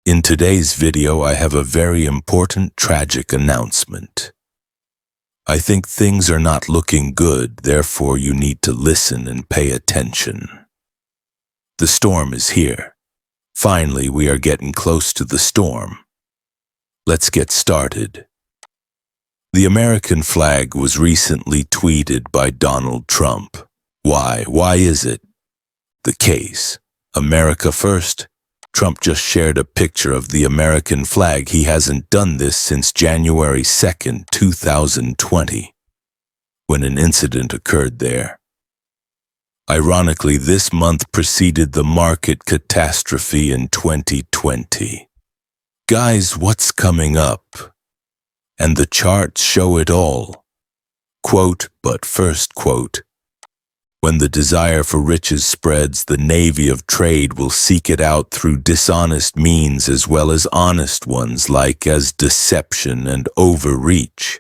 In today's video, I have a very important tragic announcement. I think things are not looking good, therefore you need to listen and pay attention. The storm is here. Finally, we are getting close to the storm. Let's get started. The American flag was recently tweeted by Donald Trump. Why? Why is it the case? America first? Trump just shared a picture of the American flag. He hasn't done this since January 2nd, 2020, when an incident occurred there. Ironically, this month preceded the market catastrophe in 2020. Guys, what's coming up? And the charts show it all. Quote, but first quote, when the desire for riches spreads, the navy of trade will seek it out through dishonest means as well as honest ones, like as deception and overreach.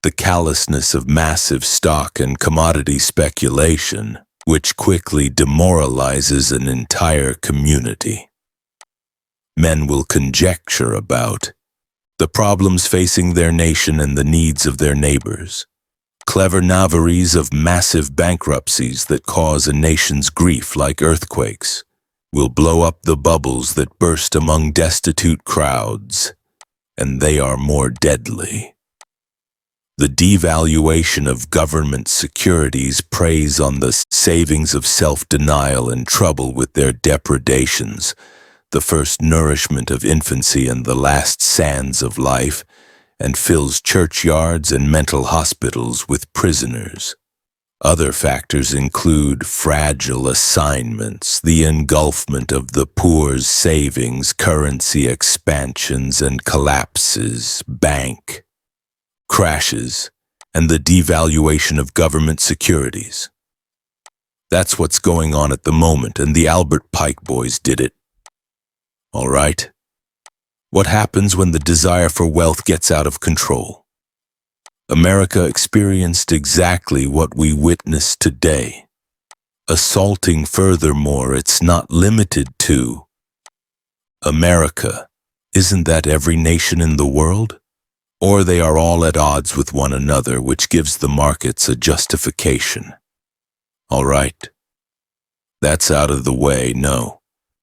The callousness of massive stock and commodity speculation, which quickly demoralizes an entire community. Men will conjecture about the problems facing their nation and the needs of their neighbors. Clever knaveries of massive bankruptcies that cause a nation's grief like earthquakes will blow up the bubbles that burst among destitute crowds, and they are more deadly. The devaluation of government securities preys on the savings of self-denial and trouble with their depredations, the first nourishment of infancy and the last sands of life, and fills churchyards and mental hospitals with prisoners. Other factors include fragile assignments, the engulfment of the poor's savings, currency expansions and collapses, bank crashes, and the devaluation of government securities. That's what's going on at the moment, and the Albert Pike boys did it. All right? What happens when the desire for wealth gets out of control? America experienced exactly what we witness today. Assaulting furthermore, it's not limited to America. Isn't that every nation in the world? Or they are all at odds with one another, which gives the markets a justification. All right. That's out of the way, no.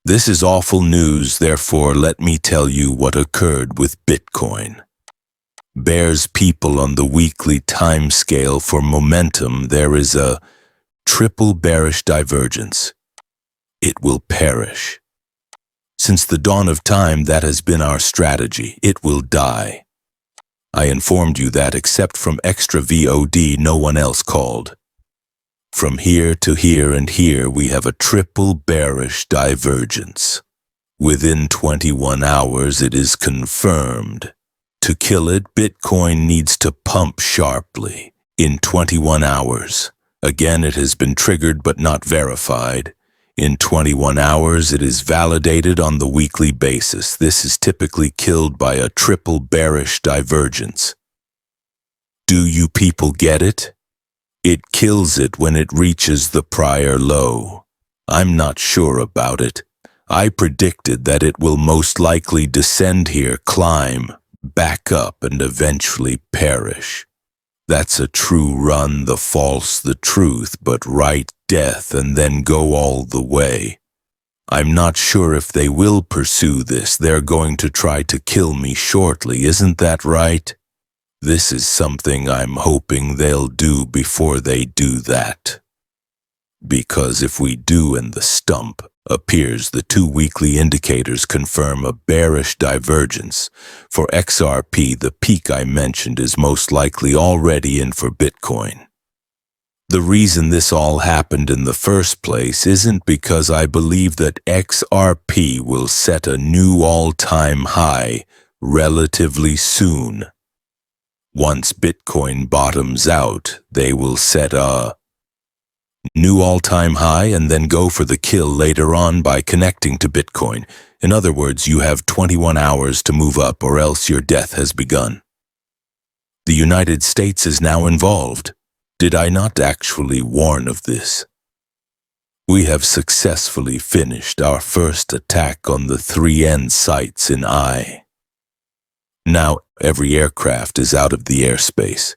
This is awful news, therefore let me tell you what occurred with Bitcoin. Bears people on the weekly time scale for momentum, there is a triple bearish divergence. It will perish. Since the dawn of time, that has been our strategy. It will die. I informed you that except from extra VOD, no one else called. From here to here and here, we have a triple bearish divergence. Within 21 hours, it is confirmed. To kill it, Bitcoin needs to pump sharply. In 21 hours. Again, it has been triggered but not verified. In 21 hours, it is validated on the weekly basis. This is typically killed by a triple bearish divergence. Do you people get it? It kills it when it reaches the prior low. I'm not sure about it. I predicted that it will most likely descend here, climb, back up, and eventually perish. That's a true run, the false, the truth, but right death, and then go all the way. I'm not sure if they will pursue this. They're going to try to kill me shortly, isn't that right? This is something I'm hoping they'll do before they do that. Because if we do and the stump appears, the two weekly indicators confirm a bearish divergence. For XRP, the peak I mentioned is most likely already in for Bitcoin. The reason this all happened in the first place isn't because I believe that XRP will set a new all-time high relatively soon. Once Bitcoin bottoms out, they will set a new all-time high and then go for the kill later on by connecting to Bitcoin. In other words, you have 21 hours to move up or else your death has begun. The United States is now involved. Did I not actually warn of this? We have successfully finished our first attack on the 3N sites in I. Now every aircraft is out of the airspace.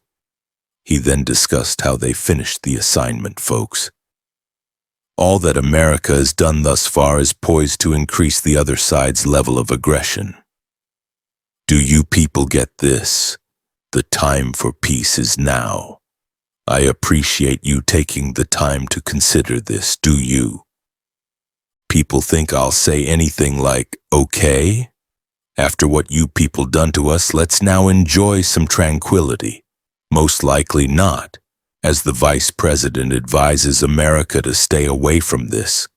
He then discussed how they finished the assignment, folks. All that America has done thus far is poised to increase the other side's level of aggression. Do you people get this? The time for peace is now. I appreciate you taking the time to consider this, do you? People think I'll say anything like, okay? After what you people done to us, let's now enjoy some tranquility. Most likely not, as the Vice President advises America to stay away from this.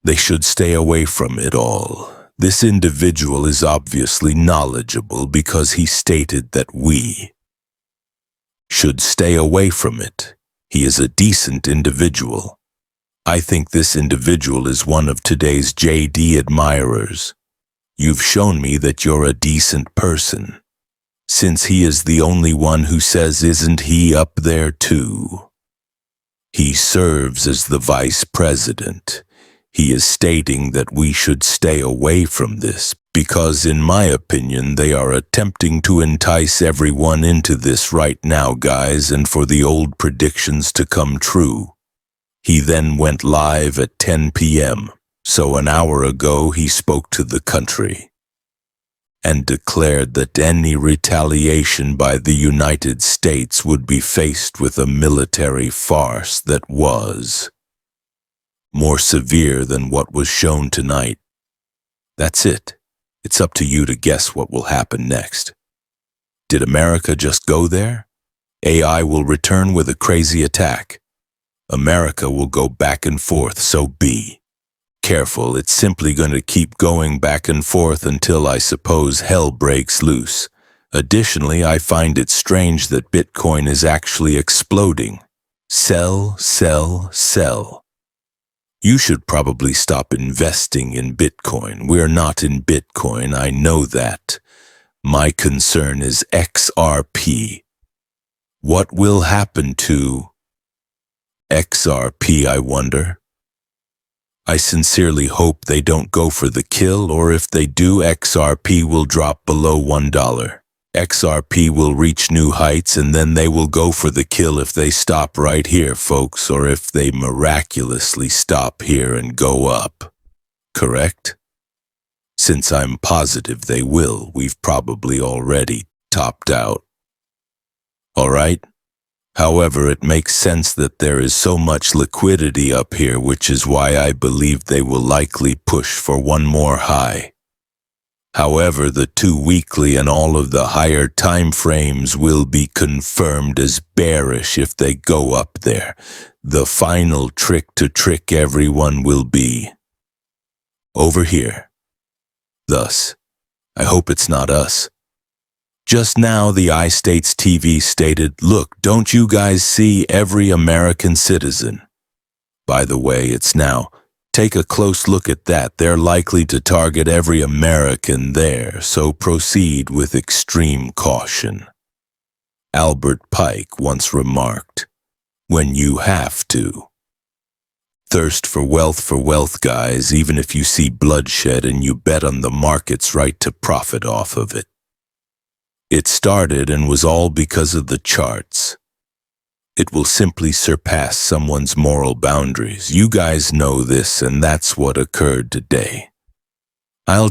They should stay away from it all. This individual is obviously knowledgeable because he stated that we should stay away from it. He is a decent individual. I think this individual is one of today's JD admirers. You've shown me that you're a decent person, since he is the only one who says isn't he up there too. He serves as the Vice President. He is stating that we should stay away from this because, in my opinion, they are attempting to entice everyone into this right now, guys, and for the old predictions to come true. He then went live at 10 p.m., so an hour ago he spoke to the country and declared that any retaliation by the United States would be faced with a military farce that was more severe than what was shown tonight. That's it. It's up to you to guess what will happen next. Did America just go there? AI will return with a crazy attack. America will go back and forth, so be careful. It's simply going to keep going back and forth until, I suppose, hell breaks loose. Additionally, I find it strange that Bitcoin is actually exploding. Sell, sell, sell. You should probably stop investing in Bitcoin. We're not in Bitcoin, I know that. My concern is XRP. What will happen to XRP, I wonder? I sincerely hope they don't go for the kill, or if they do, XRP will drop below $1. XRP will reach new heights, and then they will go for the kill if they stop right here, folks, or if they miraculously stop here and go up. Correct? Since I'm positive they will, we've probably already topped out. All right? However, it makes sense that there is so much liquidity up here, which is why I believe they will likely push for one more high. However, the 2 weekly and all of the higher time frames will be confirmed as bearish if they go up there. The final trick to trick everyone will be over here. Thus, I hope it's not us. Just now, the iStates TV stated, "Look, don't you guys see every American citizen?" By the way, it's now. Take a close look at that. They're likely to target every American there, so proceed with extreme caution. Albert Pike once remarked, "When you have to thirst for wealth, guys, even if you see bloodshed and you bet on the market's right to profit off of it." It started and was all because of the charts. It will simply surpass someone's moral boundaries. You guys know this, and that's what occurred today. I'll